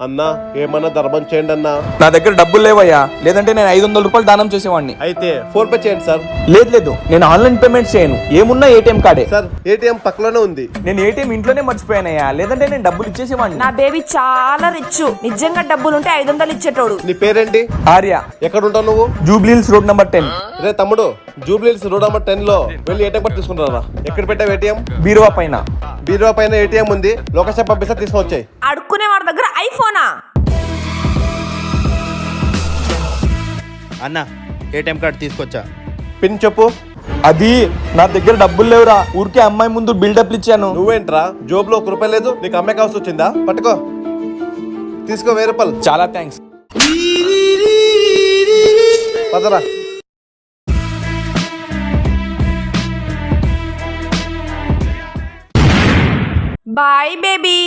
అన్నా ఏమన్నా ధర్మం చేయండి అన్నా. నా దగ్గర డబ్బులు లేవయ్యా, లేదంటే నేను 500 రూపాయలు దానం చేసేవాడిని. అయితే ఫోన్ పే చేయండి సార్. లేదు నేను ఆన్లైన్ పేమెంట్ చేయను, ఏమున్నా ఏటీఎం కార్డే. సార్ ఏటీఎం పక్కలోనే ఉంది. నేను ఏటీఎం ఇంట్లోనే మర్చిపోయానయ్యా, లేదంటే నేను డబ్బులు ఇచ్చేసేవాడిని. నా బేబీ చాలా రిచ్, నిజంగా డబ్బులుంటే 500 ఇచ్చేటోడు. నీ పేరేంటి? ఆర్య, ఎక్కడ ఉంటావు నువ్వు? Jubilee Hills road number 10. రే తమ్ముడు, జూబ్లీహిల్స్ రోడ్ నెంబర్ 10 లో వెళ్ళి ఏటీఎం కార్డు తీసుకుంటారా? ఎక్కడ పెట్టావు ఏటీఎం? బీరువా పైన. బీరువా పైన ఏటీఎం ఉంది, లొకేషన్ పంపిస్తే తీసుకొని వచ్చాయి. అడుక్కునే వాడి దగ్గర ఐఫోనా? అన్న ఏటీఎం కార్డు తీసుకొచ్చా. పిన్ చెప్పు. అది నా దగ్గర డబ్బులు లేవురా, ఊరికే అమ్మాయి ముందు బిల్డప్ ఇచ్చాను. నువ్వేంట్రా జోబులో ₹1 లేదు? నీకు అమ్మాయి కావాల్సి వచ్చిందా? పట్టుకో, తీసుకో 1000 రూపాయలు. చాలా థ్యాంక్స్. పదరా. Bye baby.